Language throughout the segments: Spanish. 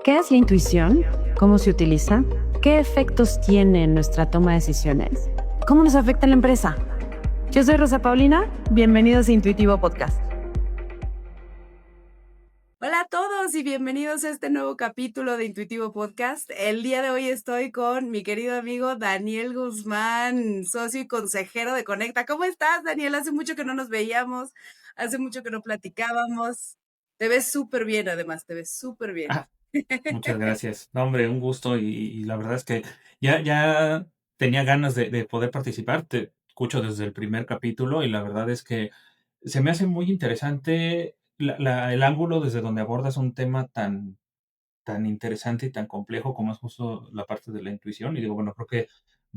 ¿Qué es la intuición? ¿Cómo se utiliza? ¿Qué efectos tiene en nuestra toma de decisiones? ¿Cómo nos afecta en la empresa? Yo soy Rosa Paulina, bienvenidos a Intuitivo Podcast. Hola a todos y bienvenidos a este nuevo capítulo de Intuitivo Podcast. El día de hoy estoy con mi querido amigo Daniel Guzmán, socio y consejero de Conecta. ¿Cómo estás, Daniel? Hace mucho que no nos veíamos, hace mucho que no platicábamos. Te ves súper bien, además, te ves súper bien. Ah, muchas gracias. No, hombre, un gusto y la verdad es que ya tenía ganas de poder participar. Te escucho desde el primer capítulo y la verdad es que se me hace muy interesante el ángulo desde donde abordas un tema tan interesante y tan complejo como es justo la parte de la intuición. Y digo, bueno, creo que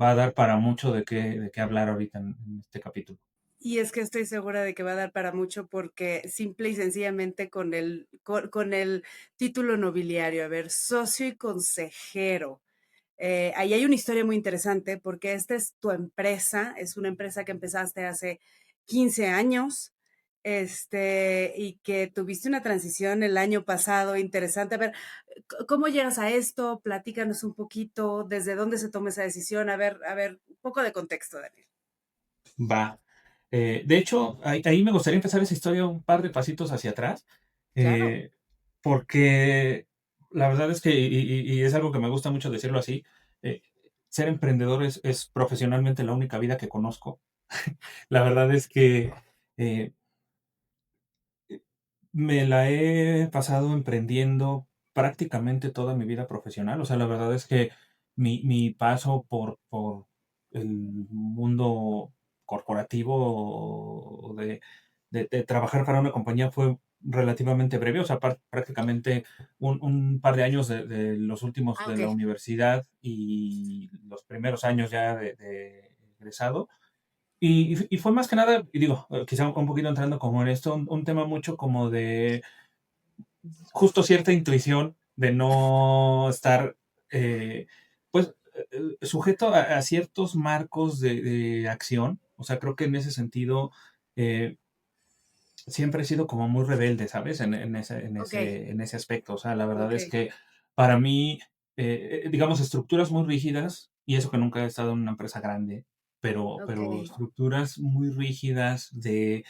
va a dar para mucho de qué hablar ahorita en este capítulo. Y es que estoy segura de que va a dar para mucho porque simple y sencillamente con el título nobiliario, a ver, socio y consejero. Ahí hay una historia muy interesante porque esta es tu empresa, es una empresa que empezaste hace 15 años, y que tuviste una transición el año pasado interesante. A ver, ¿cómo llegas a esto? Platícanos un poquito, desde dónde se toma esa decisión. A ver, un poco de contexto, Daniel. Va. De hecho, ahí me gustaría empezar esa historia un par de pasitos hacia atrás, Claro. eh, porque la verdad es que, y es algo que me gusta mucho decirlo así, eh, ser emprendedor es profesionalmente la única vida que conozco. La verdad es que eh, me la he pasado emprendiendo prácticamente toda mi vida profesional. O sea, la verdad es que mi paso por el mundo corporativo de trabajar para una compañía fue relativamente breve. O sea, prácticamente un par de años de los últimos Ah, de ok. la universidad y los primeros años ya de egresado. Y fue más que nada, y digo, quizá un poquito entrando como en esto, un tema mucho como de justo cierta intuición de no estar, pues, sujeto a ciertos marcos de acción. O sea, creo que en ese sentido eh, siempre he sido como muy rebelde, ¿sabes? Ok, En ese aspecto. O sea, la verdad ok, es que para mí, digamos, estructuras muy rígidas, y eso que nunca he estado en una empresa grande, ok. pero estructuras muy rígidas desde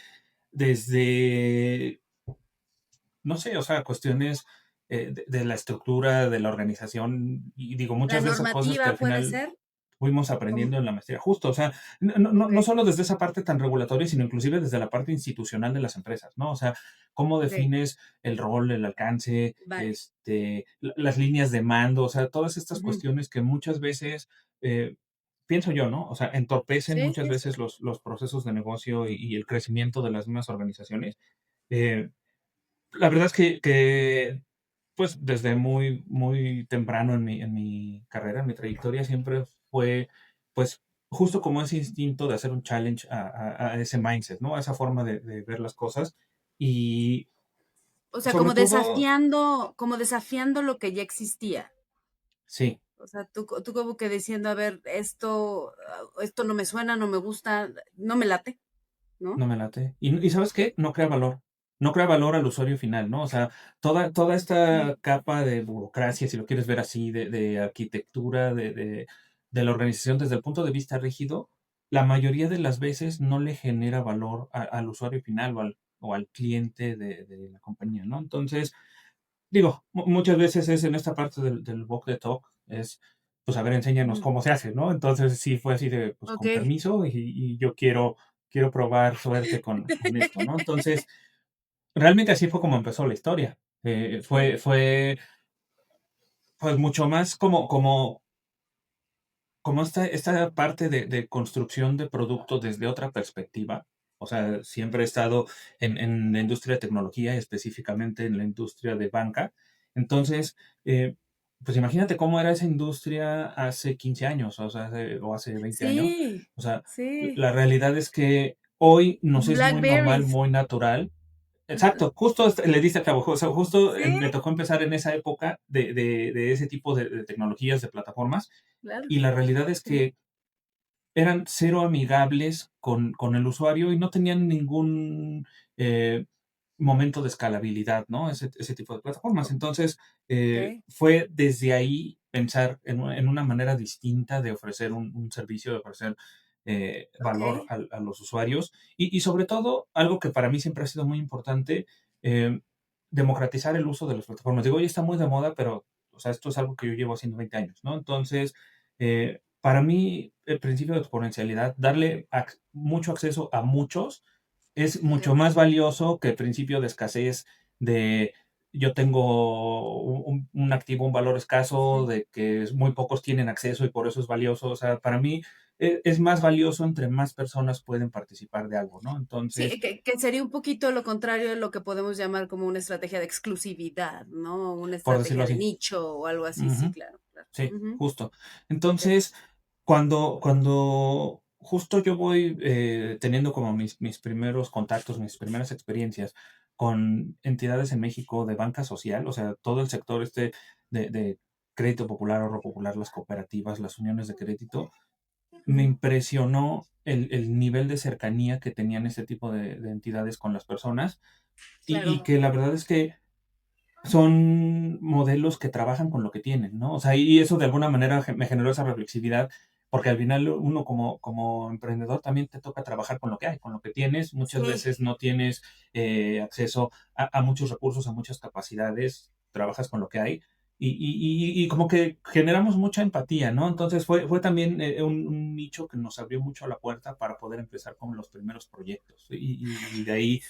no sé, o sea, cuestiones de la estructura, de la organización, y digo, La muchas de esas cosas que normativa al puede final ser. fuimos ¿Cómo? aprendiendo en la maestría. Justo, o sea, Ok, no solo desde esa parte tan regulatoria, sino inclusive desde la parte institucional de las empresas, ¿no? O sea, cómo ok, defines el rol, el alcance, vale. las líneas de mando, o sea, todas estas Ujú. cuestiones que muchas veces, pienso yo, ¿no? O sea, entorpecen Sí, muchas sí, sí. veces los procesos de negocio y el crecimiento de las mismas organizaciones. Eh, la verdad es que, pues, desde muy temprano en mi carrera, en mi trayectoria, siempre fue, pues, justo como ese instinto de hacer un challenge a ese mindset, ¿no? A esa forma de ver las cosas. Y O sea, sobre todo, como desafiando lo que ya existía. sí, O sea, tú como que diciendo, a ver, esto no me suena, no me gusta, no me late, ¿no? no me late. Y ¿sabes qué? No crea valor. No crea valor al usuario final, ¿no? O sea, toda Mm. esta capa de burocracia, si lo quieres ver así, de arquitectura, de la organización desde el punto de vista rígido, la mayoría de las veces no le genera valor al usuario final o al cliente de la compañía, ¿no? Entonces, digo, muchas veces es en esta parte del walk the talk, es, pues, a ver, enséñanos Ujú. cómo se hace, ¿no? Entonces, sí fue así de, pues, Ok, con permiso, y yo quiero probar suerte con esto, ¿no? Entonces, realmente así fue como empezó la historia. Fue, pues, mucho más como esta parte de construcción de producto desde otra perspectiva. O sea, siempre he estado en la industria de tecnología, específicamente en la industria de banca. Entonces, pues imagínate cómo era esa industria hace 15 años, o sea, hace 20 años. sí, O sea, sí. la realidad es que hoy nos es muy normal, Blackberries. muy natural. Exacto, justo le diste a cabo, o sea, justo Sí, me tocó empezar en esa época de ese tipo de tecnologías, de plataformas, claro. y la realidad es Sí. que eran cero amigables con el usuario y no tenían ningún, eh, momento de escalabilidad, ¿no? Ese tipo de plataformas. Entonces, Ok, fue desde ahí pensar en una manera distinta de ofrecer un servicio, de ofrecer valor ok, a los usuarios y sobre todo, algo que para mí siempre ha sido muy importante, eh, democratizar el uso de las plataformas. Digo, hoy está muy de moda, pero, o sea, esto es algo que yo llevo haciendo 20 años, ¿no? Entonces, para mí, el principio de exponencialidad, darle mucho acceso a muchos, es mucho ok. más valioso que el principio de escasez de yo tengo un activo, un valor escaso, Sí. de que muy pocos tienen acceso y por eso es valioso. O sea, para mí es más valioso entre más personas pueden participar de algo, ¿no? Sí, Entonces, que sería un poquito lo contrario de lo que podemos llamar como una estrategia de exclusividad, ¿no? Una por decirlo estrategia de así. nicho o algo así. Sí, Ujú. claro, claro. Sí, Ujú. justo. Ok, Entonces, cuando justo yo voy teniendo como mis primeros contactos, mis primeras experiencias con entidades en México de banca social, o sea, todo el sector este de crédito popular, ahorro popular, las cooperativas, las uniones de crédito, me ujú, impresionó el nivel de cercanía que tenían este tipo de entidades con las personas y claro. que la verdad es que son modelos que trabajan con lo que tienen, ¿no? O sea, y eso de alguna manera me generó esa reflexividad, porque al final uno como emprendedor también te toca trabajar con lo que hay, con lo que tienes. Muchas Sí. veces no tienes acceso a muchos recursos, a muchas capacidades, trabajas con lo que hay. Y como que generamos mucha empatía, ¿no? Entonces fue también un nicho que nos abrió mucho la puerta para poder empezar con los primeros proyectos. Y de ahí,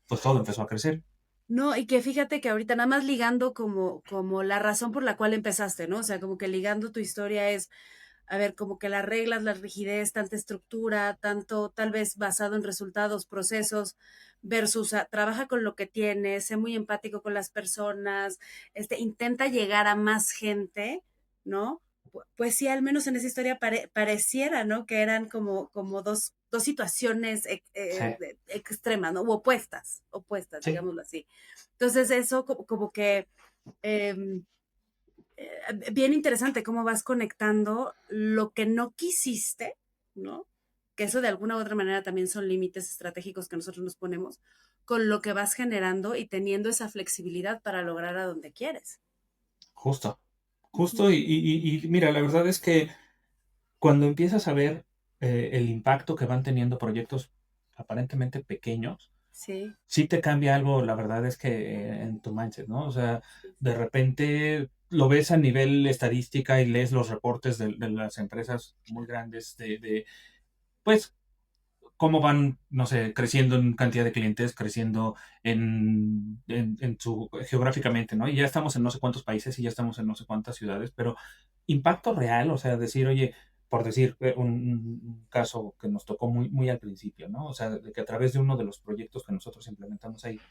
pues todo empezó a crecer. No, y que fíjate que ahorita nada más ligando como la razón por la cual empezaste, ¿no? O sea, como que ligando tu historia es, a ver, como que las reglas, la rigidez, tanta estructura, tanto tal vez basado en resultados, procesos, versus trabaja con lo que tienes, sé muy empático con las personas, intenta llegar a más gente, ¿no? Pues sí, al menos en esa historia pareciera, ¿no? Que eran como dos situaciones Sí, extremas, ¿no? U opuestas, sí. digámoslo así. Entonces eso como que em, bien interesante cómo vas conectando lo que no quisiste, ¿no? Que eso de alguna u otra manera también son límites estratégicos que nosotros nos ponemos, con lo que vas generando y teniendo esa flexibilidad para lograr a donde quieres. Justo, justo. Ujú. Y mira, la verdad es que cuando empiezas a ver el impacto que van teniendo proyectos aparentemente pequeños, Sí, sí te cambia algo, la verdad es que en tu mindset, ¿no? O sea, sí, de repente lo ves a nivel estadística y lees los reportes de las empresas muy grandes pues, cómo van, no sé, creciendo en cantidad de clientes, creciendo en su geográficamente, ¿no? Y ya estamos en no sé cuántos países y ya estamos en no sé cuántas ciudades, pero impacto real, o sea, decir, oye, por decir un caso que nos tocó muy al principio, ¿no? O sea, de que a través de uno de los proyectos que nosotros implementamos ahí,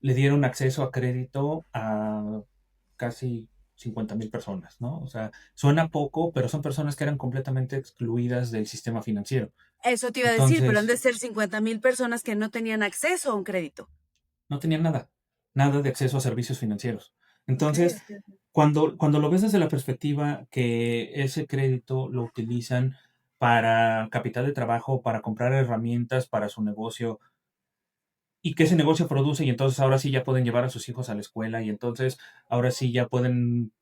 le dieron acceso a crédito a casi 50,000 personas, ¿no? O sea, suena poco, pero son personas que eran completamente excluidas del sistema financiero. eso te iba a decir, pero han Entonces, de ser 50,000 personas que no tenían acceso a un crédito. no tenían nada, nada de acceso a servicios financieros. Ok, Entonces, ok. cuando lo ves desde la perspectiva que ese crédito lo utilizan para capital de trabajo, para comprar herramientas para su negocio, y que ese negocio produce, y entonces ahora sí ya pueden llevar a sus hijos a la escuela, y entonces ahora sí ya pueden,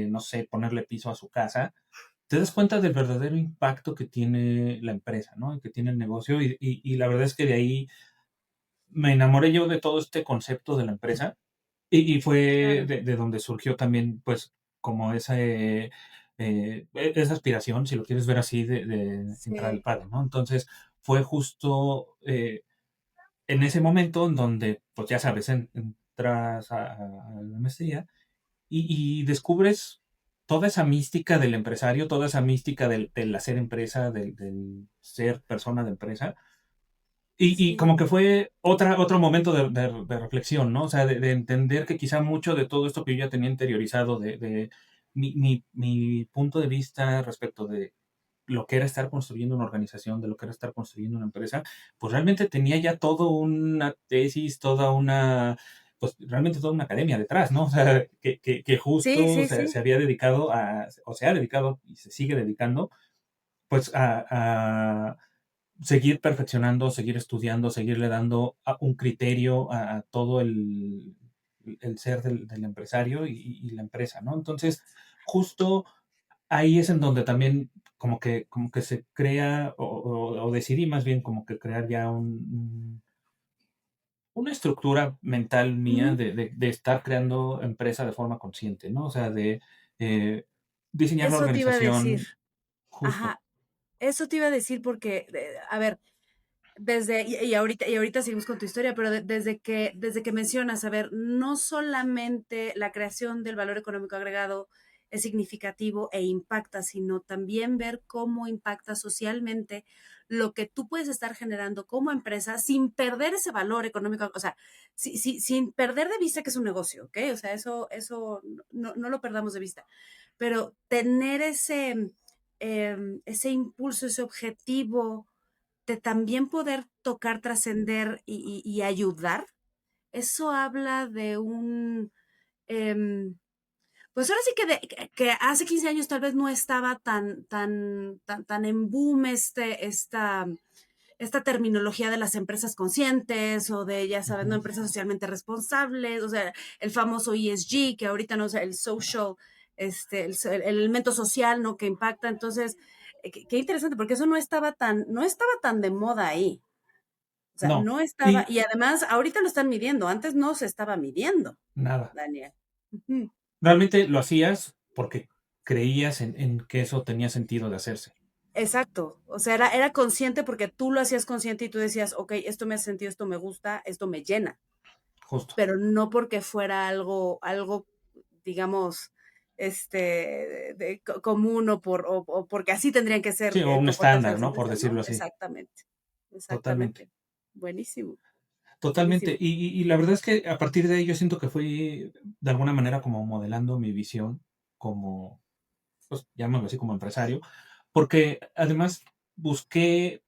no sé, ponerle piso a su casa, te das cuenta del verdadero impacto que tiene la empresa, ¿no? Y que tiene el negocio, y la verdad es que de ahí me enamoré yo de todo este concepto de la empresa y fue Claro, de donde surgió también, pues, como esa aspiración, si lo quieres ver así, de entrar al sí. padre, ¿no? Entonces, fue justo en ese momento en donde, pues, ya sabes, entras a la maestría y descubres toda esa mística del empresario, toda esa mística del hacer empresa, del ser persona de empresa, y Sí, como que fue otro momento de reflexión, ¿no? O sea, de entender que quizá mucho de todo esto que yo ya tenía interiorizado, de mi punto de vista respecto de lo que era estar construyendo una organización, de lo que era estar construyendo una empresa, pues realmente tenía ya todo una tesis, pues realmente toda una academia detrás, ¿no? O sea, que sí, justo sí, se sí. había dedicado o se ha dedicado y se sigue dedicando, pues seguir perfeccionando, seguir estudiando, seguirle dando un criterio a todo el ser del empresario y la empresa, ¿no? Entonces, justo ahí es en donde también como que se crea, o decidí más bien como que crear ya una estructura mental mía Ujú. de estar creando empresa de forma consciente, ¿no? O sea, de eh, diseñar la Eso te iba a decir. organización justo. Ajá, eso te iba a decir porque, a ver, y ahorita seguimos con tu historia, pero desde que mencionas, a ver, no solamente la creación del valor económico agregado es significativo e impacta, sino también ver cómo impacta socialmente lo que tú puedes estar generando como empresa sin perder ese valor económico, o sea, sin perder de vista que es un negocio, ¿ok? O sea, eso no lo perdamos de vista, pero tener ese impulso, ese objetivo de también poder tocar, trascender y ayudar, eso habla de pues ahora sí que hace 15 años tal vez no estaba tan en boom esta terminología de las empresas conscientes o de, ya sabes, no Ujú. empresas socialmente responsables, o sea, el famoso ESG, que ahorita no sé, el social, el elemento social, ¿no? Que impacta. Entonces, qué interesante, porque eso no estaba tan de moda ahí. O sea, No, no estaba, y y además ahorita lo están midiendo, antes no se estaba midiendo, nada. Daniel. Ujú. Realmente lo hacías porque creías en que eso tenía sentido de hacerse. Exacto, o sea, era consciente porque tú lo hacías consciente y tú decías, ok, esto me hace sentido, esto me gusta, esto me llena, Justo. pero no porque fuera algo, digamos, común o porque así tendrían que ser Sí, o un comportarse estándar, las ¿no? Por empresas, ¿no? decirlo así. Exactamente, Totalmente. exactamente. Buenísimo, Totalmente. buenísimo. Y la verdad es que a partir de ahí yo siento que fui de alguna manera como modelando mi visión como, pues llamémoslo así, como empresario, porque además busqué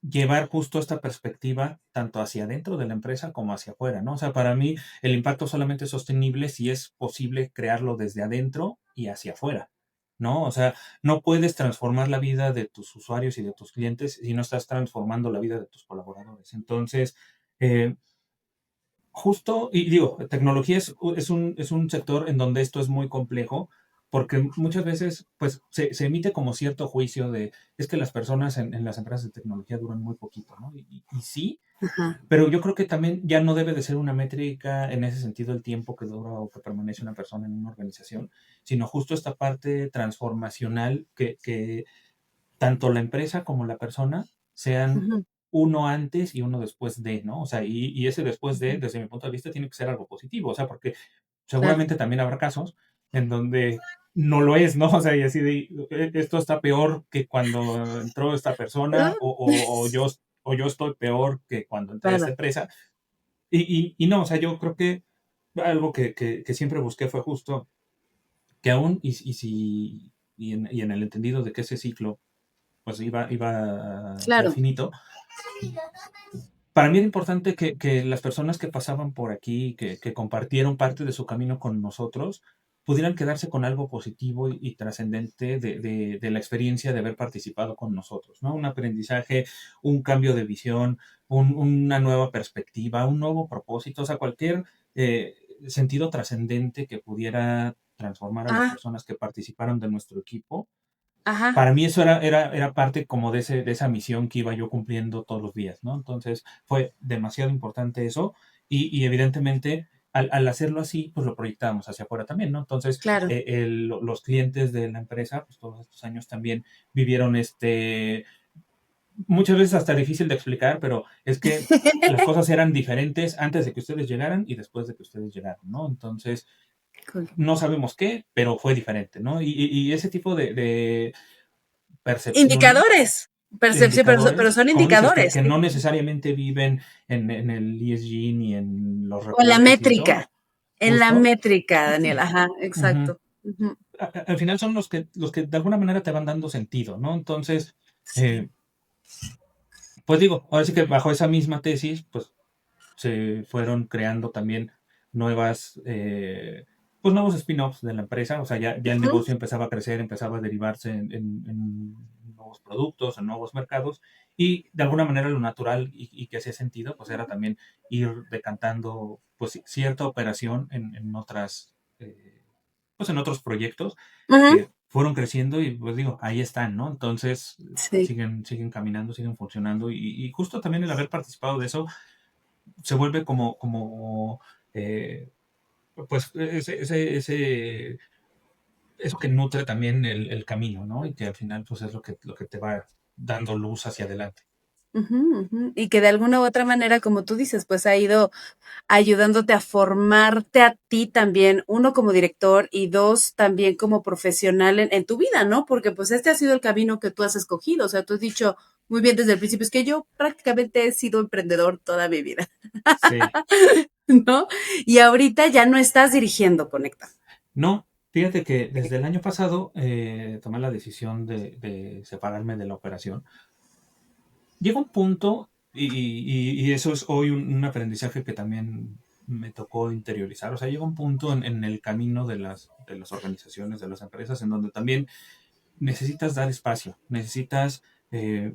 llevar justo esta perspectiva tanto hacia adentro de la empresa como hacia afuera, ¿no? O sea, para mí el impacto solamente es sostenible si es posible crearlo desde adentro y hacia afuera, ¿no? O sea, no puedes transformar la vida de tus usuarios y de tus clientes si no estás transformando la vida de tus colaboradores. Entonces, eh, justo, y digo, tecnología es un sector en donde esto es muy complejo, porque muchas veces pues se emite como cierto juicio de, es que las personas en las empresas de tecnología duran muy poquito, ¿no? Y sí, Ajá, pero yo creo que también ya no debe de ser una métrica en ese sentido el tiempo que dura o que permanece una persona en una organización, sino justo esta parte transformacional que tanto la empresa como la persona sean ujú, uno antes y uno después de, ¿no? O sea, y ese después de, ujú, desde mi punto de vista, tiene que ser algo positivo, o sea, porque claro. seguramente también habrá casos en donde no lo es, ¿no? O sea, y así de, esto está peor que cuando entró esta Ah, persona o yo estoy peor que cuando entré a esta claro, empresa. Y no, o sea, yo creo que algo que siempre busqué fue justo que aún, y en el entendido de que ese ciclo pues iba a ser claro. finito. Para mí era importante que las personas que pasaban por aquí, que compartieron parte de su camino con nosotros, pudieran quedarse con algo positivo y trascendente de la experiencia de haber participado con nosotros, ¿no? Un aprendizaje, un cambio de visión, una nueva perspectiva, un nuevo propósito, o sea, cualquier eh, sentido trascendente que pudiera transformar a las Ah, personas que participaron de nuestro equipo. ajá, Para mí eso era parte como de esa misión que iba yo cumpliendo todos los días, ¿no? Entonces fue demasiado importante eso y evidentemente al hacerlo así, pues lo proyectábamos hacia afuera también, ¿no? Entonces claro. los clientes de la empresa, pues todos estos años también vivieron muchas veces hasta difícil de explicar, pero es que las cosas eran diferentes antes de que ustedes llegaran y después de que ustedes llegaron, ¿no? Entonces Cool. no sabemos qué, pero fue diferente, ¿no? Y ese tipo de percepciones Indicadores, de percepción, pero indicadores, son como dices, indicadores, que sí. no necesariamente viven en el ESG ni en los O en la reportes y eso, justo. métrica, Daniel, ajá, Ujú. exacto. Ujú. Al final son los que de alguna manera te van dando sentido, ¿no? Entonces, Sí. eh, pues digo, ahora sí que bajo esa misma tesis, pues se fueron creando también nuevas, pues nuevos spin-offs de la empresa, o sea, ya el Ujú. negocio empezaba a crecer, empezaba a derivarse en nuevos productos, en nuevos mercados, Y de alguna manera lo natural y que hacía sentido, pues era también ir decantando pues cierta operación en otras, pues en otros proyectos Ujú. que fueron creciendo y pues digo, ahí están, ¿no? Entonces Sí. siguen caminando, siguen funcionando y justo también el haber participado de eso se vuelve como eh, pues eso que nutre también el camino, ¿no? Y que al final pues es lo que te va dando luz hacia adelante. Ujú, ujú. Y que de alguna u otra manera, como tú dices, pues ha ido ayudándote a formarte a ti también, uno como director y dos también como profesional en tu vida, ¿no? Porque pues este ha sido el camino que tú has escogido. O sea, tú has dicho muy bien desde el principio, es que yo prácticamente he sido emprendedor toda mi vida, Sí. ¿no? Y ahorita ya no estás dirigiendo Conecta. No, fíjate que desde el año pasado tomé la decisión de separarme de la operación. Llega un punto, y eso es hoy un aprendizaje que también me tocó interiorizar. O sea, llega un punto en el camino de las organizaciones, de las empresas, en donde también necesitas dar espacio, necesitas eh,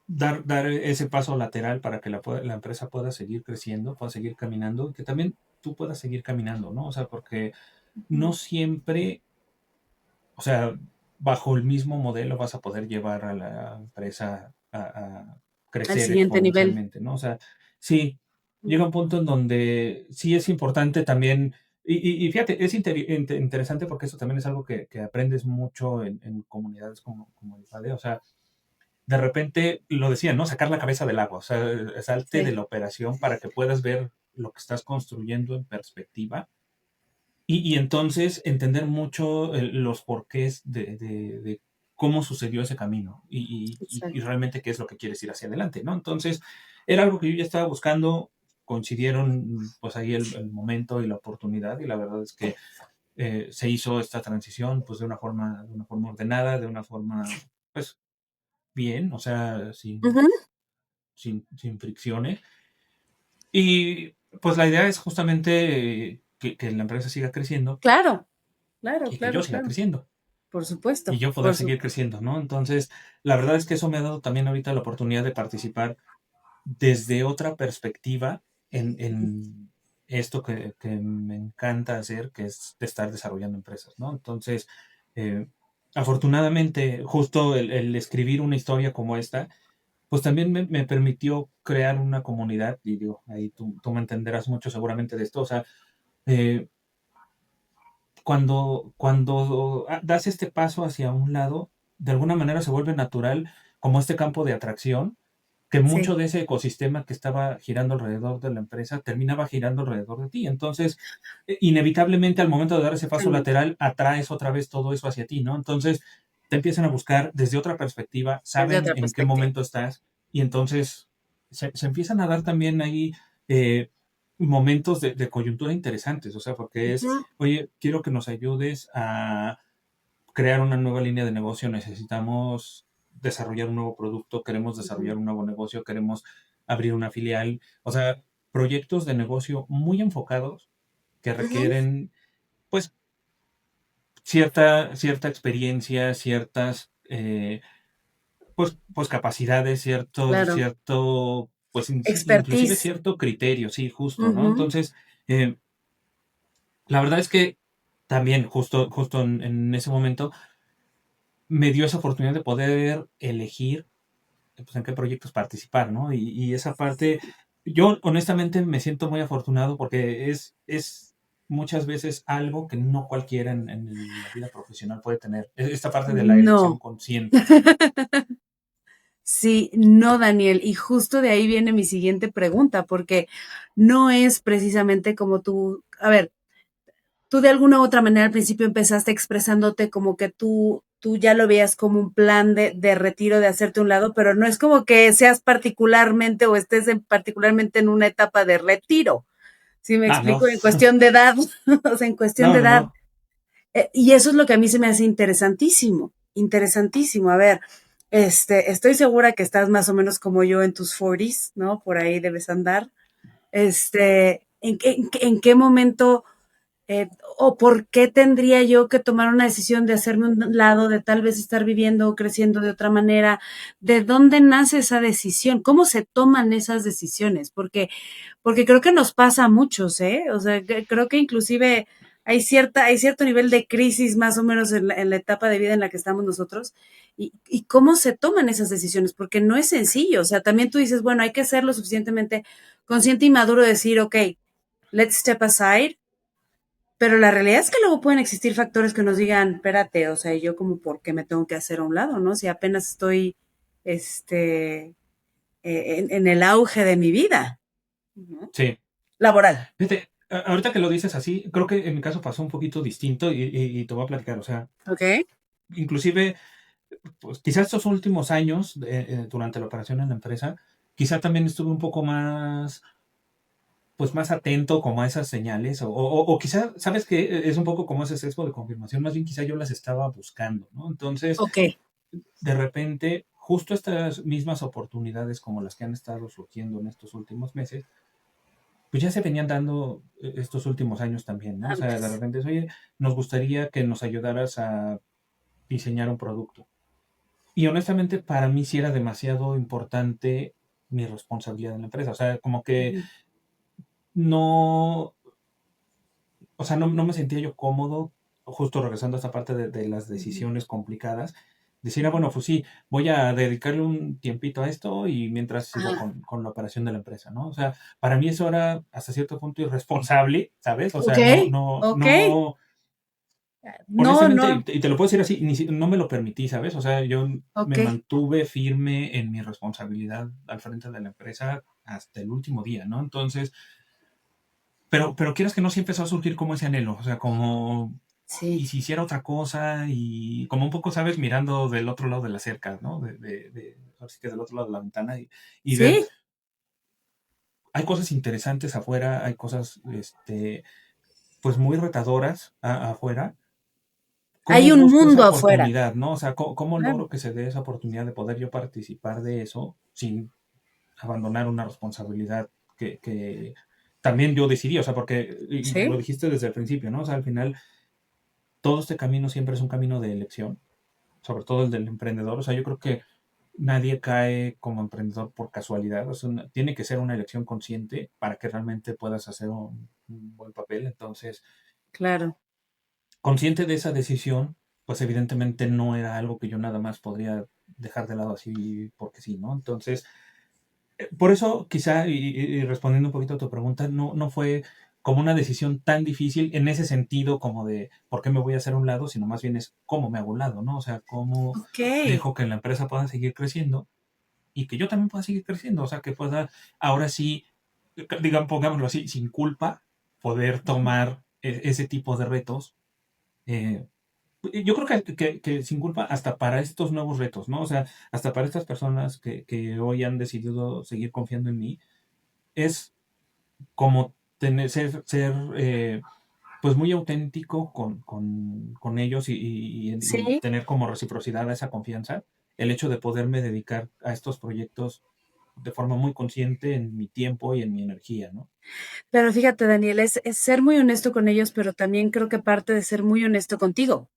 dar ese paso lateral para que la empresa pueda seguir creciendo, pueda seguir caminando, y que también tú puedas seguir caminando, ¿no? O sea, porque no Ujú. siempre, o sea, bajo el mismo modelo vas a poder llevar a la empresa a Al crecer siguiente nivel. exponencialmente, ¿no? O sea, sí, llega un punto en donde sí es importante también, y fíjate, es interesante porque eso también es algo que aprendes mucho en comunidades como el IPADE, o sea, de repente lo decían, ¿no? Sacar la cabeza del agua, o sea, salte de Sí. la operación para que puedas ver lo que estás construyendo en perspectiva y entonces entender mucho los porqués de cómo sucedió ese camino y Exacto. realmente qué es lo que quieres ir hacia adelante, ¿no? Entonces, era algo que yo ya estaba buscando, coincidieron pues ahí el momento y la oportunidad y la verdad es que se hizo esta transición pues de una forma ordenada, de una forma pues bien, o sea, sin, Ujú. sin, sin fricciones. Y pues la idea es justamente que la empresa siga creciendo Claro, claro, y que yo claro, siga claro. creciendo. Por Y supuesto, yo poder por seguir supuesto. creciendo, ¿no? Entonces, la verdad es que eso me ha dado también ahorita la oportunidad de participar desde otra perspectiva en esto que me encanta hacer, que es de estar desarrollando empresas, ¿no? Entonces, eh, afortunadamente, justo el escribir una historia como esta, pues también me permitió crear una comunidad, y digo, ahí tú me entenderás mucho seguramente de esto, o sea, eh, cuando das este paso hacia un lado, de alguna manera se vuelve natural como este campo de atracción, que mucho Sí. de ese ecosistema que estaba girando alrededor de la empresa terminaba girando alrededor de ti. Entonces, inevitablemente al momento de dar ese paso Totalmente. lateral, atraes otra vez todo eso hacia ti, ¿no? Entonces, te empiezan a buscar desde otra perspectiva, Desde saben otra en qué perspectiva. momento estás y entonces se empiezan a dar también ahí eh, momentos de coyuntura interesantes, o sea, porque es, Ujú, oye, quiero que nos ayudes a crear una nueva línea de negocio, necesitamos desarrollar un nuevo producto, queremos ujú, desarrollar un nuevo negocio, queremos abrir una filial, o sea, proyectos de negocio muy enfocados que ujú. requieren, pues, cierta experiencia, ciertas, pues capacidades, Claro. pues, inclusive Expertise. cierto criterio, sí, justo, ¿no? Ujú, Entonces, eh, la verdad es que también, justo en ese momento, me dio esa oportunidad de poder elegir pues, en qué proyectos participar, ¿no? Y esa parte, yo honestamente me siento muy afortunado porque es muchas veces algo que no cualquiera en la vida profesional puede tener. Esta parte de la elección no. consciente. Sí, no, Daniel. Y justo de ahí viene mi siguiente pregunta, porque no es precisamente como tú, a ver, tú de alguna u otra manera al principio empezaste expresándote como que tú ya lo veías como un plan de retiro, de hacerte a un lado, pero no es como que seas particularmente o estés particularmente en una etapa de retiro. ¿Sí me Ah, no, explico? En cuestión de edad, o sea, en cuestión no, de no, edad. no, Y eso es lo que a mí se me hace interesantísimo, interesantísimo. A ver, estoy segura que estás más o menos como yo en tus 40s, ¿no? Por ahí debes andar. ¿En qué momento Eh, o por qué tendría yo que tomar una decisión de hacerme un lado, de tal vez estar viviendo o creciendo de otra manera. ¿De dónde nace esa decisión? ¿Cómo se toman esas decisiones? Porque creo que nos pasa a muchos, ¿eh? O sea, creo que inclusive hay cierto nivel de crisis más o menos en la etapa de vida en la que estamos nosotros. Y cómo se toman esas decisiones, porque no es sencillo. O sea, también tú dices, bueno, hay que ser lo suficientemente consciente y maduro de decir, ok, let's step aside, pero la realidad es que luego pueden existir factores que nos digan, espérate, o sea, yo como por qué me tengo que hacer a un lado, ¿no? Si apenas estoy, este, en el auge de mi vida, ¿no? Sí. Laboral. Fíjate, ahorita que lo dices así, creo que en mi caso pasó un poquito distinto y te voy a platicar. O sea, Ok. inclusive, pues quizás estos últimos años, durante la operación en la empresa, quizá también estuve un poco más, pues más atento como a esas señales, o quizá, ¿sabes que es un poco como ese sesgo de confirmación? Más bien quizá yo las estaba buscando, ¿no? Entonces, Ok. de repente, justo estas mismas oportunidades como las que han estado surgiendo en estos últimos meses, pues ya se venían dando estos últimos años también, ¿no? O sea, de Antes. repente, oye, nos gustaría que nos ayudaras a diseñar un producto. Y honestamente, para mí sí era demasiado importante mi responsabilidad en la empresa. O sea, como que Ujú. no, o sea, no me sentía yo cómodo, justo regresando a esta parte de las Ujú. decisiones complicadas, decir, ah, Ujú. bueno, pues sí, voy a dedicarle un tiempito a esto y mientras sigo Ajá. con la operación de la empresa, ¿no? O sea, para mí eso era hasta cierto punto irresponsable, ¿sabes? O Ok. sea, Ok. No, honestamente, no. y te lo puedo decir así, no me lo permití, ¿sabes? O sea, yo Ok. me mantuve firme en mi responsabilidad al frente de la empresa hasta el último día, ¿no? Entonces, pero quieras que no, sí empezó a surgir como ese anhelo, o sea, como, y Sí. si hiciera otra cosa, y como un poco, ¿sabes? Mirando del otro lado de la cerca, ¿no? Ahora sí que del otro lado de la ventana, y ver, Sí. hay cosas interesantes afuera, hay cosas, pues muy retadoras afuera. Hay ¿Cómo un busco esa mundo afuera. oportunidad, no? O sea, ¿cómo Claro. logro que se dé esa oportunidad de poder yo participar de eso sin abandonar una responsabilidad que también yo decidí? O sea, porque, y lo Sí. dijiste desde el principio, ¿no? O sea, al final todo este camino siempre es un camino de elección, sobre todo el del emprendedor. O sea, yo creo que nadie cae como emprendedor por casualidad. O sea, tiene que ser una elección consciente para que realmente puedas hacer un buen papel. Entonces, Claro. consciente de esa decisión, pues evidentemente no era algo que yo nada más podría dejar de lado así porque sí, ¿no? Entonces, por eso quizá, y respondiendo un poquito a tu pregunta, no fue como una decisión tan difícil en ese sentido como de por qué me voy a hacer a un lado, sino más bien es cómo me hago a un lado, ¿no? O sea, cómo Ok. dejo que la empresa pueda seguir creciendo y que yo también pueda seguir creciendo, o sea, que pueda ahora sí, digamos, pongámoslo así, sin culpa, poder tomar ese tipo de retos. eh, yo creo que sin culpa hasta para estos nuevos retos, ¿no? O sea, hasta para estas personas que hoy han decidido seguir confiando en mí, es como pues muy auténtico con ellos y Sí. tener como reciprocidad a esa confianza, el hecho de poderme dedicar a estos proyectos de forma muy consciente en mi tiempo y en mi energía, ¿no? Pero fíjate, Daniel, es ser muy honesto con ellos, pero también creo que parte de ser muy honesto contigo,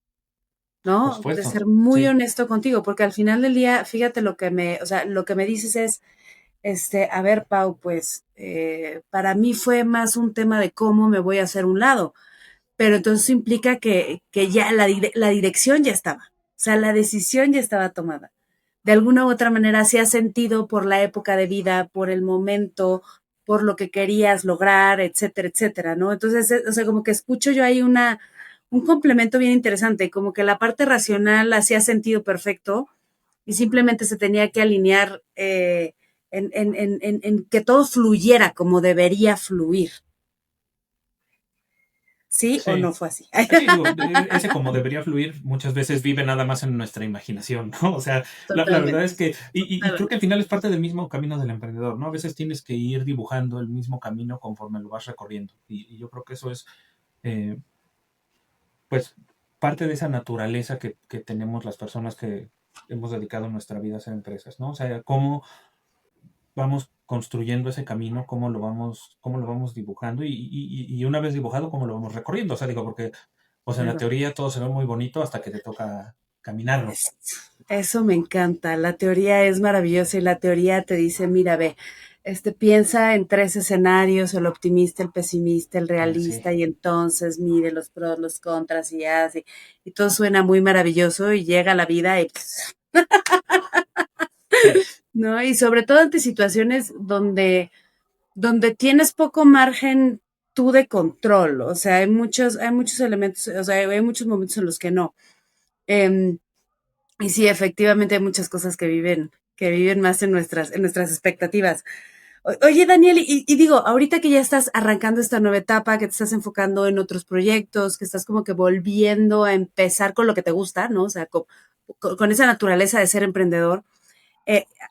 Por ¿no? De supuesto, ser muy sí, honesto contigo, porque al final del día, fíjate o sea, lo que me dices es, a ver, Pau, pues para mí fue más un tema de cómo me voy a hacer un lado, pero entonces implica que ya la dirección ya estaba, o sea, la decisión ya estaba tomada. De alguna u otra manera hacía sentido por la época de vida, por el momento, por lo que querías lograr, etcétera, etcétera, ¿no? Entonces, o sea, como que escucho yo ahí un complemento bien interesante, como que la parte racional hacía sentido perfecto y simplemente se tenía que alinear en que todo fluyera como debería fluir. ¿Sí o sí. no fue así? Sí, digo, ese como debería fluir muchas veces vive nada más en nuestra imaginación, ¿no? O sea, la verdad Totalmente, es que, y creo que al totalmente. final es parte del mismo camino del emprendedor, ¿no? A veces tienes que ir dibujando el mismo camino conforme lo vas recorriendo. Y yo creo que eso es, eh, pues, parte de esa naturaleza que tenemos las personas que hemos dedicado nuestra vida a ser empresas, ¿no? O sea, cómo vamos construyendo ese camino, cómo lo vamos dibujando y una vez dibujado, cómo lo vamos recorriendo. O sea, digo, porque pues en la Claro. teoría todo se ve muy bonito hasta que te toca caminarlo. Eso me encanta. La teoría es maravillosa y la teoría te dice, mira, ve, piensa en tres escenarios, el optimista, el pesimista, el Sí, realista, y entonces mide los pros, los contras y así. Y todo suena muy maravilloso y llega la vida y, sí, ¿no? Y sobre todo ante situaciones donde tienes poco margen tú de control. O sea, hay muchos elementos, o sea, hay muchos momentos en los que no. Em, Y sí, efectivamente hay muchas cosas que viven más en nuestras expectativas. Oye, Daniel, y digo, ahorita que ya estás arrancando esta nueva etapa, que te estás enfocando en otros proyectos, que estás como que volviendo a empezar con lo que te gusta, ¿no? O sea, con esa naturaleza de ser emprendedor,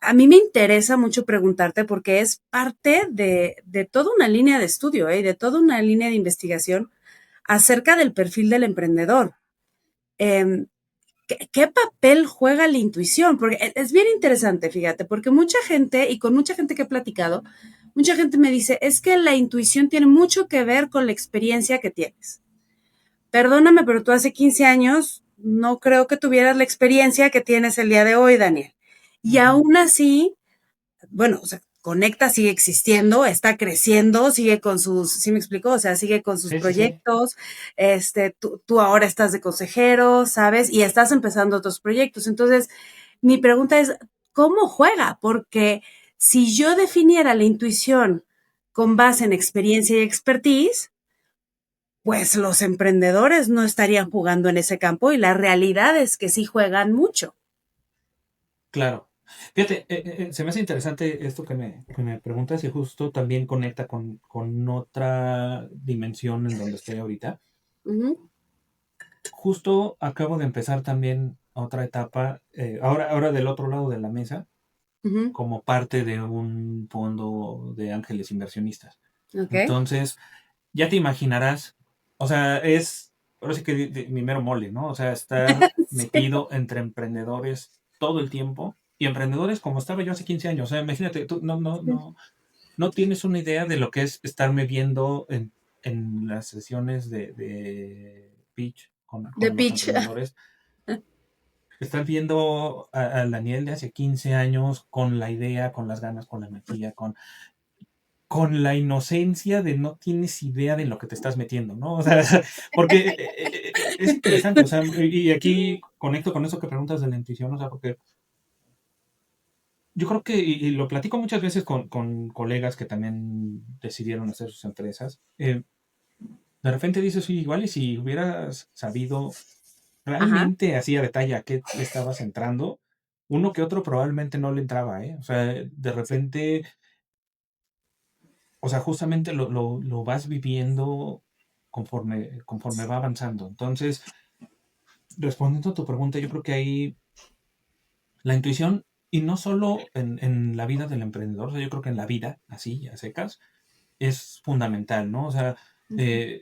a mí me interesa mucho preguntarte porque es parte de toda una línea de estudio, de toda una línea de investigación acerca del perfil del emprendedor. Em, ¿Qué papel juega la intuición? Porque es bien interesante, fíjate, porque mucha gente, y con mucha gente que he platicado, mucha gente me dice, es que la intuición tiene mucho que ver con la experiencia que tienes. Perdóname, pero tú hace 15 años no creo que tuvieras la experiencia que tienes el día de hoy, Daniel. Y ujú, aún así, bueno, o sea, Conecta sigue existiendo, está creciendo, sigue con sus, ¿sí me explicó? O sea, sigue con sus sí, sí, sí, proyectos, tú ahora estás de consejero, ¿sabes? Y estás empezando otros proyectos. Entonces, mi pregunta es, ¿cómo juega? Porque si yo definiera la intuición con base en experiencia y expertise, pues los emprendedores no estarían jugando en ese campo y la realidad es que sí juegan mucho. claro. Fíjate, se me hace interesante esto que me preguntas y justo también conecta con otra dimensión en donde estoy ahorita. Ujú, Justo acabo de empezar también otra etapa, ahora del otro lado de la mesa, ujú, como parte de un fondo de ángeles inversionistas. ok. Entonces, ya te imaginarás, o sea, ahora sí que mi mero mole, ¿no? O sea, estar Sí. metido entre emprendedores todo el tiempo y emprendedores como estaba yo hace 15 años. O sea, imagínate, tú no tienes una idea de lo que es estarme viendo en las sesiones de pitch De con los pitch. emprendedores. Estar viendo al Daniel de hace 15 años con la idea, con las ganas, con la energía, con la inocencia de no tienes idea de lo que te estás metiendo, ¿no? O sea, porque es interesante, o sea, y aquí conecto con eso que preguntas de la intuición, o sea, porque yo creo que, y lo platico muchas veces con colegas que también decidieron hacer sus empresas, de repente dices, oye, igual y si hubieras sabido Ajá. realmente así a detalle a qué le estabas entrando, uno que otro probablemente no le entraba, ¿eh? O sea, de Sí. repente, o sea, justamente lo vas viviendo conforme va avanzando. Entonces, respondiendo a tu pregunta, yo creo que ahí la intuición, y no solo en la vida del emprendedor, o sea, yo creo que en la vida, así, a secas, es fundamental, ¿no? O sea, Ujú. eh,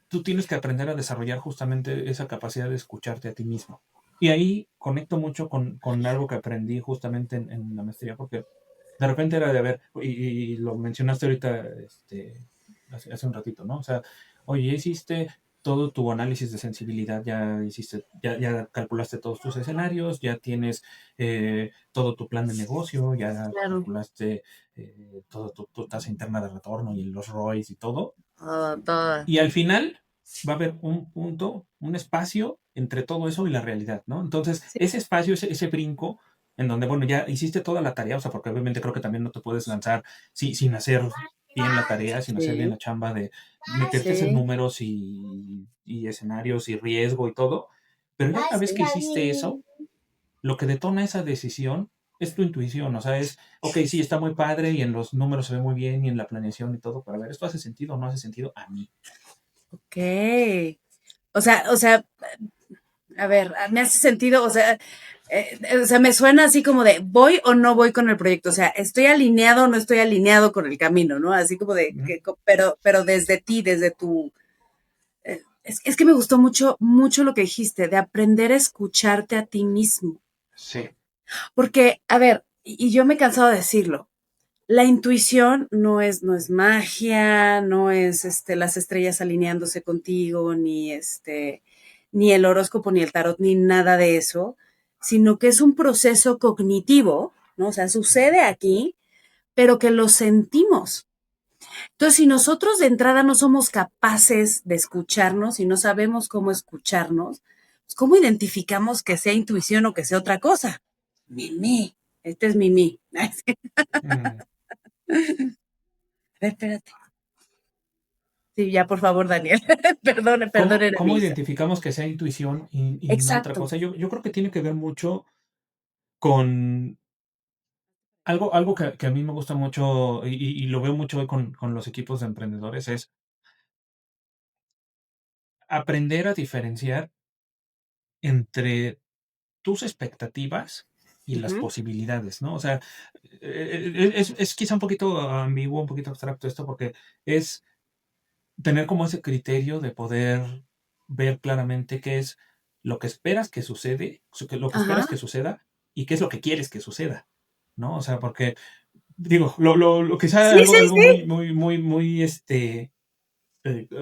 tú tienes que aprender a desarrollar justamente esa capacidad de escucharte a ti mismo. Y ahí conecto mucho con algo que aprendí justamente en la maestría, porque de repente era de ver, y lo mencionaste ahorita hace un ratito, ¿no? O sea, oye, ya hiciste todo tu análisis de sensibilidad, ya calculaste todos tus escenarios, ya tienes todo tu plan de negocio, ya Claro. calculaste todo tu tasa interna de retorno y los ROIs y todo. Todas. Y al final va a haber un punto, un espacio entre todo eso y la realidad, ¿no? Entonces, Sí, ese espacio, ese brinco, en donde, bueno, ya hiciste toda la tarea, o sea, porque obviamente creo que también no te puedes lanzar sin hacer bien la tarea, sin hacer bien sí, la chamba de meterte en sí, números y escenarios y riesgo y todo. Pero ya una vez que hiciste eso, lo que detona esa decisión es tu intuición, o sea, ok, sí, está muy padre y en los números se ve muy bien y en la planeación y todo, pero a ver, ¿esto hace sentido o no hace sentido a mí? ok. O sea, a ver, me hace sentido, o sea, me suena así como de voy o no voy con el proyecto, o sea, estoy alineado o no estoy alineado con el camino, ¿no? Así como de, Ujú. pero desde ti, desde tu, es que me gustó mucho, mucho lo que dijiste, de aprender a escucharte a ti mismo, Sí. porque, a ver, y yo me he cansado de decirlo, La intuición no es magia, no es las estrellas alineándose contigo, ni el horóscopo, ni el tarot, ni nada de eso, sino que es un proceso cognitivo, ¿no? O sea, sucede aquí, pero que lo sentimos. Entonces, si nosotros de entrada no somos capaces de escucharnos y no sabemos cómo escucharnos, pues ¿cómo identificamos que sea intuición o que sea otra cosa? Mimi, este es Mimi. Mm. A ver, espérate. Sí, ya, por favor, Daniel. Perdone, ¿Cómo, perdone era mi cómo hija. identificamos que sea intuición y no otra Exacto. cosa? Yo creo que tiene que ver mucho con algo que a mí me gusta mucho y lo veo mucho hoy con los equipos de emprendedores, es aprender a diferenciar entre tus expectativas y las Ujú. posibilidades, ¿no? O sea, es quizá un poquito ambiguo, un poquito abstracto esto, porque es tener como ese criterio de poder ver claramente qué es lo que esperas que sucede, lo que esperas que Ajá. suceda y qué es lo que quieres que suceda, ¿no? O sea, porque, digo, lo quizá Sí, sí, algo sí. muy,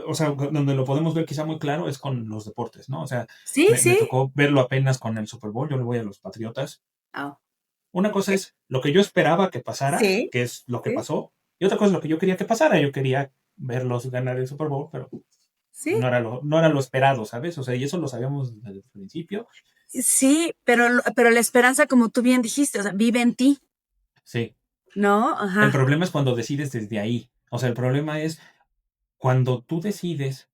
o sea, donde lo podemos ver quizá muy claro es con los deportes, ¿no? O sea, Sí, me sí. tocó verlo apenas con el Super Bowl, yo le voy a los Patriotas. Ah, Una cosa ok. es lo que yo esperaba que pasara, Sí, que es lo que sí, pasó, y otra cosa es lo que yo quería que pasara. Yo quería verlos ganar el Super Bowl, pero sí. no era lo esperado, ¿sabes? O sea, y eso lo sabíamos desde el principio. Sí, pero la esperanza, como tú bien dijiste, o sea, vive en ti, Sí. ¿no? El Ajá. problema es cuando decides desde ahí. O sea, el problema es cuando tú decides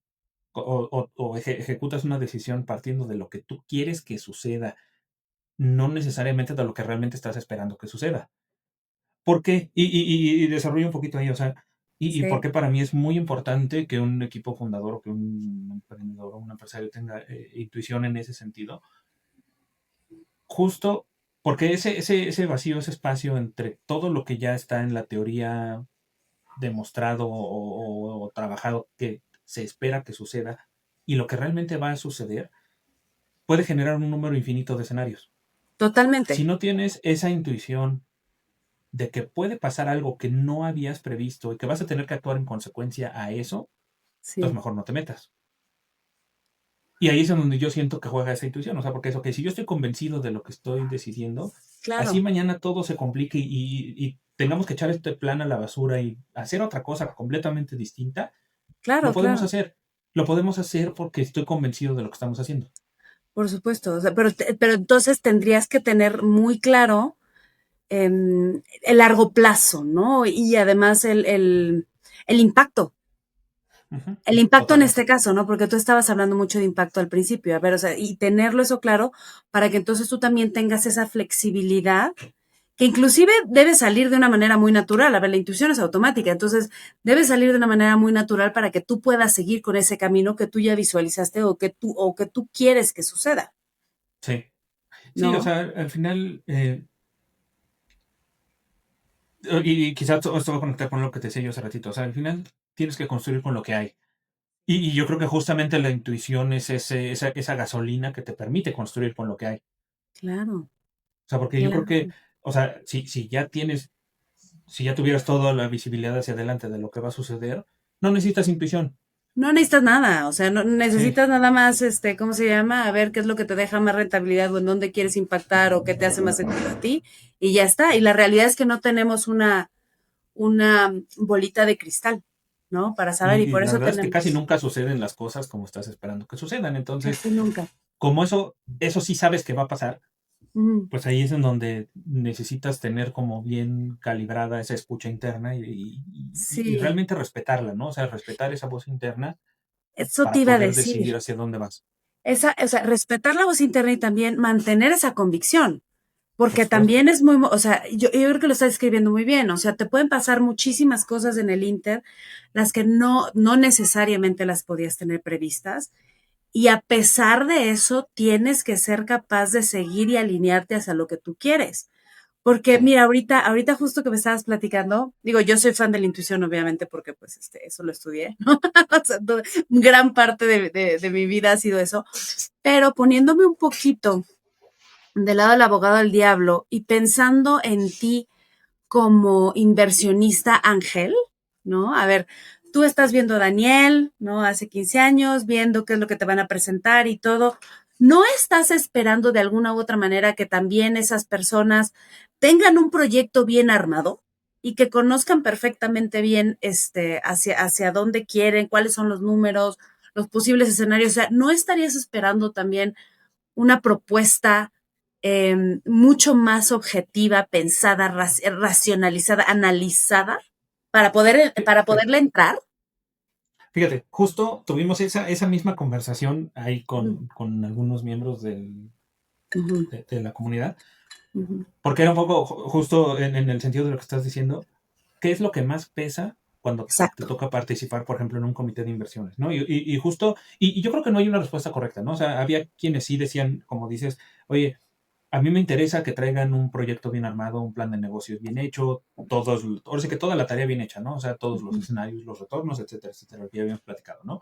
o ejecutas una decisión partiendo de lo que tú quieres que suceda, no necesariamente de lo que realmente estás esperando que suceda. ¿Por qué? Y desarrollo un poquito ahí, o sea, y por Sí, qué para mí es muy importante que un equipo fundador o que un emprendedor o un empresario tenga intuición en ese sentido, justo porque ese vacío, ese espacio entre todo lo que ya está en la teoría demostrado o trabajado que se espera que suceda y lo que realmente va a suceder, puede generar un número infinito de escenarios. Si totalmente. no tienes esa intuición de que puede pasar algo que no habías previsto y que vas a tener que actuar en consecuencia a eso, pues Sí, mejor no te metas. Y ahí es en donde yo siento que juega esa intuición, o sea, porque es, ok, si yo estoy convencido de lo que estoy decidiendo, así claro, mañana todo se complique y tengamos que echar este plan a la basura y hacer otra cosa completamente distinta, lo claro, podemos claro. hacer. Lo podemos hacer porque estoy convencido de lo que estamos haciendo. Por supuesto. O sea, pero entonces tendrías que tener muy claro el largo plazo, ¿no? Y además el impacto. Ujú, El impacto en este totalmente. caso, ¿no? Porque tú estabas hablando mucho de impacto al principio. A ver, o sea, y tenerlo eso claro para que entonces tú también tengas esa flexibilidad que inclusive debe salir de una manera muy natural. A ver, la intuición es automática, entonces debe salir de una manera muy natural para que tú puedas seguir con ese camino que tú ya visualizaste o que tú quieres que suceda, Sí. Sí, o ¿no? sea, al final, y quizás esto va a conectar con lo que te decía yo hace ratito, o sea, al final tienes que construir con lo que hay. Y yo creo que justamente la intuición es esa gasolina que te permite construir con lo que hay. Claro, O sea, porque yo creo claro. que, o sea, si ya tuvieras toda la visibilidad hacia adelante de lo que va a suceder, no necesitas intuición. No necesitas nada, o sea, no Sí, necesitas nada más, ¿cómo se llama? A ver qué es lo que te deja más rentabilidad o en dónde quieres impactar o qué te hace más sentido a ti y ya está. Y la realidad es que no tenemos una bolita de cristal, ¿no? Para saber y y por la eso verdad es que casi tenemos nunca suceden las cosas como estás esperando que sucedan. Entonces, casi nunca. como eso sí sabes que va a pasar, Ujú. pues ahí es en donde necesitas tener como bien calibrada esa escucha interna y Sí, realmente respetarla, ¿no? O sea, respetar esa voz interna eso te para iba a poder decidir decir. hacia dónde vas. O sea, respetar la voz interna y también mantener esa convicción. Por Porque supuesto. también es muy, o sea, yo creo que lo estás escribiendo muy bien, o sea, te pueden pasar muchísimas cosas en el Inter, las que no necesariamente las podías tener previstas, y a pesar de eso, tienes que ser capaz de seguir y alinearte hacia lo que tú quieres. Porque Sí. mira, ahorita justo que me estabas platicando, digo, yo soy fan de la intuición, obviamente, porque pues eso lo estudié, ¿no? O sea, gran parte de mi vida ha sido eso, pero poniéndome un poquito del lado del abogado del diablo y pensando en ti como inversionista ángel, ¿no? A ver, tú estás viendo a Daniel, ¿no? Hace 15 años, viendo qué es lo que te van a presentar y todo. ¿No estás esperando de alguna u otra manera que también esas personas tengan un proyecto bien armado y que conozcan perfectamente bien hacia dónde quieren, cuáles son los números, los posibles escenarios? O sea, ¿no estarías esperando también una propuesta mucho más objetiva, pensada, racionalizada, analizada para poderle entrar? Fíjate, justo tuvimos esa misma conversación ahí Uh con algunos miembros -huh, de la comunidad, uh -huh. porque era un poco justo en el sentido de lo que estás diciendo. ¿Qué es lo que más pesa cuando te Exacto. toca participar, por ejemplo, en un comité de inversiones? ¿No? Y justo, y yo creo que no hay una respuesta correcta, ¿no? O sea, había quienes sí decían, como dices, oye, a mí me interesa que traigan un proyecto bien armado, un plan de negocios bien hecho, ahora sí que toda la tarea bien hecha, ¿no? O sea, todos los escenarios, los retornos, etcétera, etcétera, lo que ya habíamos platicado, ¿no?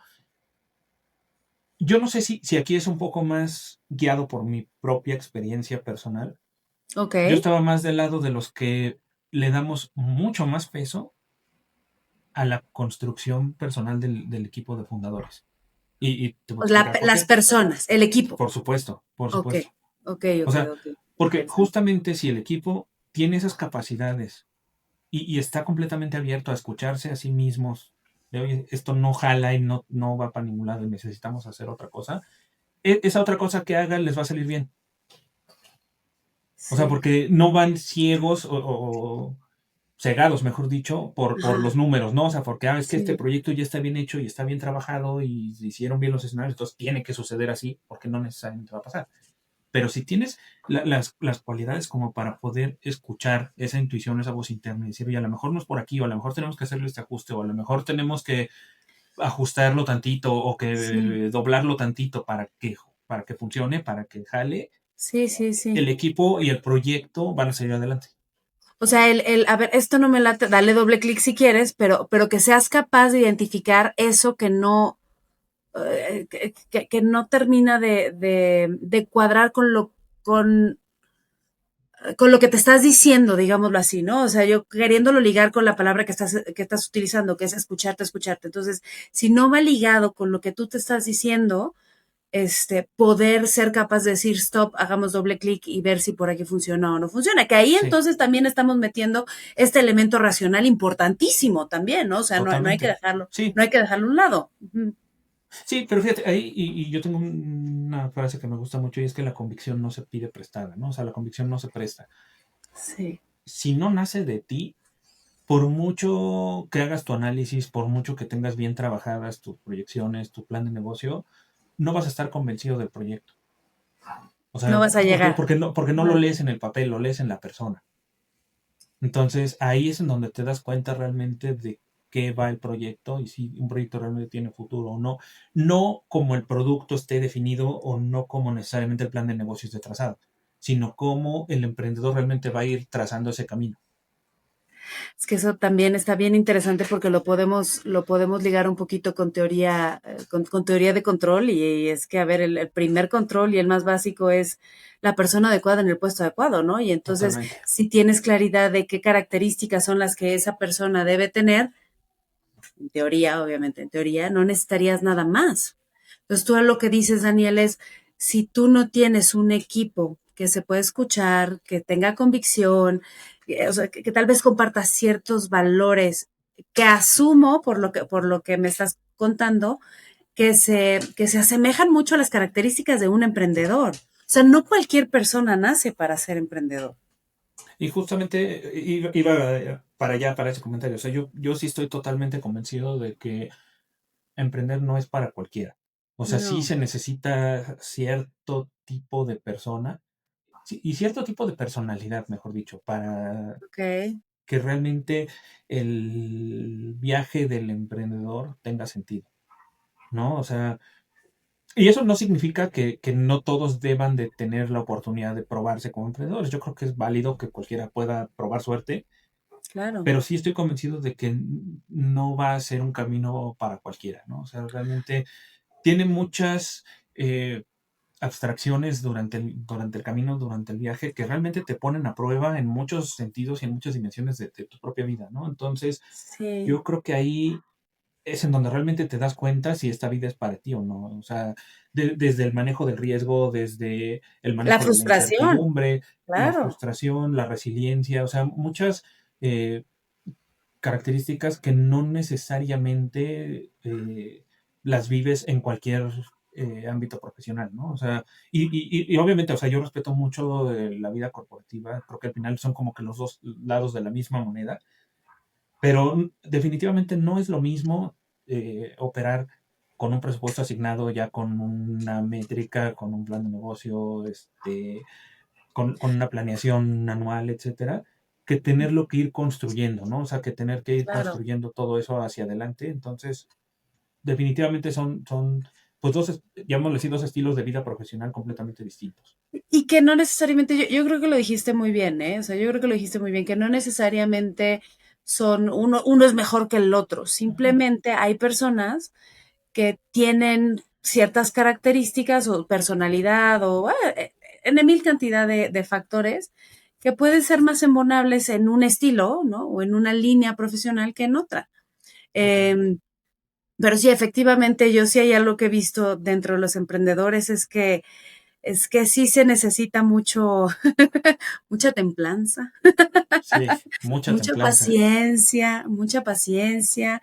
Yo no sé si aquí es un poco más guiado por mi propia experiencia personal. Ok. Yo estaba más del lado de los que le damos mucho más peso a la construcción personal del equipo de fundadores. Y te voy a explicar por Las qué. personas, el equipo. Por supuesto, por Ok, supuesto. ok, O ok, sea, ok. porque Interesante. justamente si el equipo tiene esas capacidades y está completamente abierto a escucharse a sí mismos, de oye, esto no jala y no va para ningún lado y necesitamos hacer otra cosa, esa otra cosa que hagan les va a salir bien. O sea, Sí. porque no van ciegos o cegados, mejor dicho, por Ajá. los números, ¿no? O sea, porque es que este Sí. proyecto ya está bien hecho y está bien trabajado y se hicieron bien los escenarios, entonces tiene que suceder así, porque no necesariamente va a pasar. Pero si tienes las cualidades como para poder escuchar esa intuición, esa voz interna y decir, oye, a lo mejor no es por aquí, o a lo mejor tenemos que hacerle este ajuste, o a lo mejor tenemos que ajustarlo tantito, o Sí. que doblarlo tantito para que funcione, para que jale, Sí, sí, sí. el equipo y el proyecto van a salir adelante. O sea, a ver, esto no me late, dale doble clic si quieres, pero que seas capaz de identificar eso que no, que no termina de cuadrar con, con lo que te estás diciendo, digámoslo así, ¿no? O sea, yo queriéndolo ligar con la palabra que estás utilizando, que es escucharte, escucharte. Entonces, si no va ligado con lo que tú te estás diciendo, poder ser capaz de decir stop, hagamos doble clic y ver si por aquí funciona o no funciona. Que ahí Sí, entonces también estamos metiendo este elemento racional importantísimo también, ¿no? O sea, no hay que totalmente. dejarlo, Sí, no hay que dejarlo a un lado. Ujú. sí, pero fíjate, ahí, y yo tengo una frase que me gusta mucho y es que la convicción no se pide prestada, ¿no? O sea, la convicción no se presta. Sí, Si no nace de ti, por mucho que hagas tu análisis, por mucho que tengas bien trabajadas tus proyecciones, tu plan de negocio, no vas a estar convencido del proyecto. O no sea, vas a llegar. porque no lo Ajá. lees en el papel, lo lees en la persona. Entonces, ahí es en donde te das cuenta realmente de qué va el proyecto y si un proyecto realmente tiene futuro o no. No como el producto esté definido o no como necesariamente el plan de negocios esté trazado, sino cómo el emprendedor realmente va a ir trazando ese camino. Es que eso también está bien interesante porque lo podemos ligar un poquito con teoría, con teoría de control y es que, a ver, el primer control y el más básico es la persona adecuada en el puesto adecuado, ¿no? Y entonces, Totalmente. si tienes claridad de qué características son las que esa persona debe tener, en teoría, obviamente, en teoría, no necesitarías nada más. Entonces, tú a lo que dices, Daniel, es, si tú no tienes un equipo que se pueda escuchar, que tenga convicción, o sea, que tal vez comparta ciertos valores que asumo por lo que me estás contando, que se asemejan mucho a las características de un emprendedor. O sea, no cualquier persona nace para ser emprendedor. Y justamente iba para allá, para ese comentario. O sea, yo sí estoy totalmente convencido de que emprender no es para cualquiera. O sea, sí No. se necesita cierto tipo de persona sí, y cierto tipo de personalidad, mejor dicho, para Ok, que realmente el viaje del emprendedor tenga sentido, ¿no? O sea, y eso no significa que no todos deban de tener la oportunidad de probarse como emprendedores. Yo creo que es válido que cualquiera pueda probar suerte, claro. pero sí estoy convencido de que no va a ser un camino para cualquiera, ¿no? O sea, realmente tiene muchas abstracciones durante el camino, durante el viaje, que realmente te ponen a prueba en muchos sentidos y en muchas dimensiones de tu propia vida, ¿no? Entonces, Sí. yo creo que ahí es en donde realmente te das cuenta si esta vida es para ti o no. O sea, desde el manejo del riesgo, desde el La manejo de la frustración, incertidumbre, la claro, frustración, la resiliencia, o sea, muchas eh, características que no necesariamente las vives en cualquier ámbito profesional, ¿no? O sea, y obviamente, o sea, yo respeto mucho la vida corporativa, creo que al final son como que los dos lados de la misma moneda, pero definitivamente no es lo mismo operar con un presupuesto asignado, ya con una métrica, con un plan de negocio, con una planeación anual, etcétera, que tenerlo que ir construyendo, ¿no? O sea, que tener que ir claro. construyendo todo eso hacia adelante. Entonces, definitivamente son pues llamémosle así, dos estilos de vida profesional completamente distintos. Y que no necesariamente, yo creo que lo dijiste muy bien, ¿eh? O sea, yo creo que lo dijiste muy bien, que no necesariamente son, uno es mejor que el otro. Ujú. Simplemente hay personas que tienen ciertas características o personalidad o en mil cantidad de factores que pueden ser más embonables en un estilo, ¿no? O en una línea profesional que en otra. Totalmente. Eh, pero sí, efectivamente, yo sí hay algo que he visto dentro de los emprendedores es que sí se necesita mucho, mucha templanza, Sí, mucha templanza, mucha paciencia,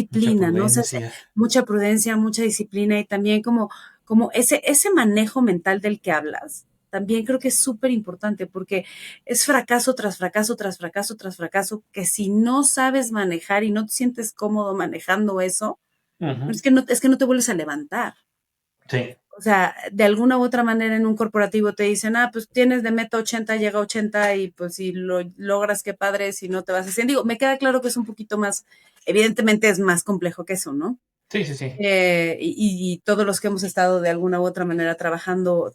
mucha disciplina, ¿no? O sea, prudencia. mucha prudencia, mucha disciplina y también como ese manejo mental del que hablas. También creo que es súper importante porque es fracaso tras fracaso, tras fracaso, tras fracaso, que si no sabes manejar y no te sientes cómodo manejando eso, Ujú. es que no te vuelves a levantar. Sí, O sea, de alguna u otra manera en un corporativo te dicen, pues tienes de meta 80, llega a 80 y pues si lo logras, qué padre, si no te vas a 100. Digo, me queda claro que es un poquito más, evidentemente es más complejo que eso, ¿no? sí, sí, sí. Y todos los que hemos estado de alguna u otra manera trabajando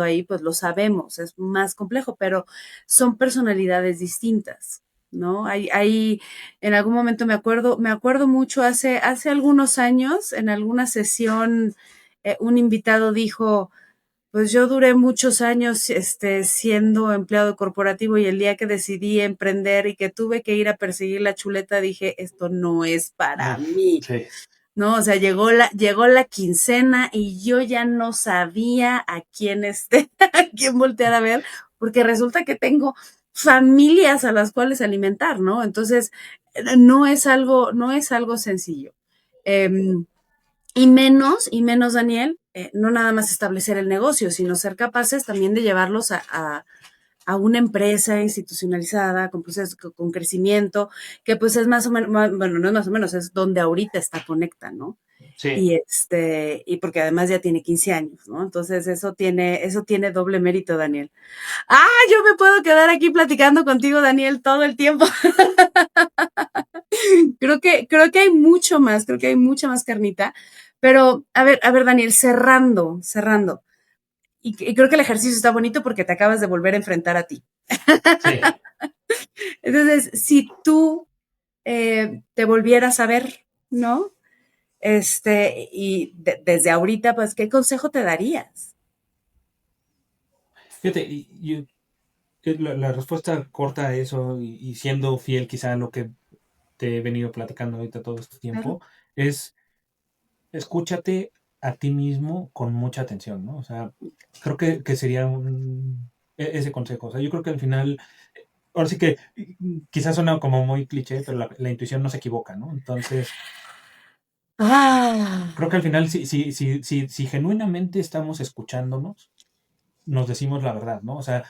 ahí, pues lo sabemos, es más complejo, pero son personalidades distintas, ¿no? En algún momento me acuerdo mucho hace algunos años, en alguna sesión, un invitado dijo, pues yo duré muchos años siendo empleado corporativo y el día que decidí emprender y que tuve que ir a perseguir la chuleta, dije, esto no es para Mm, mí. sí, No, o sea, llegó la quincena y yo ya no sabía a quién a quién voltear a ver, porque resulta que tengo familias a las cuales alimentar, ¿no? Entonces, no es algo sencillo. Em, y menos, Daniel, no nada más establecer el negocio, sino ser capaces también de llevarlos a una empresa institucionalizada, con procesos, con crecimiento, que pues es más o menos, bueno, no es más o menos, es donde ahorita está Conecta, ¿no? sí. Y porque además ya tiene 15 años, ¿no? Entonces eso tiene doble mérito, Daniel. Ah, yo me puedo quedar aquí platicando contigo, Daniel, todo el tiempo. Creo que hay mucho más, creo que hay mucha más carnita. Pero, a ver, Daniel, cerrando. Y creo que el ejercicio está bonito porque te acabas de volver a enfrentar a ti. Sí. Entonces, si tú te volvieras a ver, ¿no? Desde ahorita, pues, ¿qué consejo te darías? Fíjate, que la respuesta corta a eso y siendo fiel quizá a lo que te he venido platicando ahorita todo este Claro. tiempo, es escúchate a ti mismo con mucha atención, ¿no? O sea, creo que sería ese consejo. O sea, yo creo que al final, ahora sí que quizás suena como muy cliché, pero la intuición no se equivoca, ¿no? Entonces, Ah, creo que al final, si genuinamente estamos escuchándonos, nos decimos la verdad, ¿no? O sea,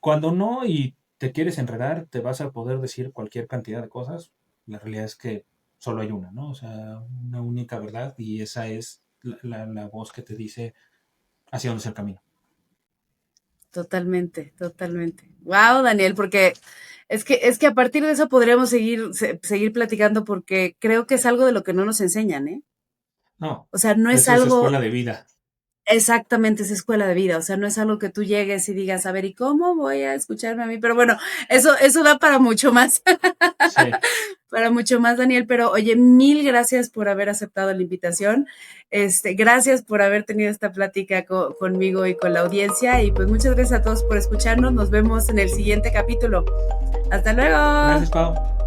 cuando no y te quieres enredar, te vas a poder decir cualquier cantidad de cosas. La realidad es que solo hay una, ¿no? O sea, una única verdad y esa es la voz que te dice hacia dónde es el camino. totalmente, totalmente. Wow, Daniel, porque es que a partir de eso podríamos seguir platicando porque creo que es algo de lo que no nos enseñan, ¿eh? No, O sea, no es eso es algo escuela de vida. exactamente, es escuela de vida, o sea, no es algo que tú llegues y digas, a ver, ¿y cómo voy a escucharme a mí? Pero bueno, eso da para mucho más. Sí, para mucho más, Daniel, pero oye, mil gracias por haber aceptado la invitación. Gracias por haber tenido esta plática conmigo y con la audiencia. Y pues muchas gracias a todos por escucharnos. Nos vemos en el siguiente capítulo. Hasta luego. Gracias, Pau.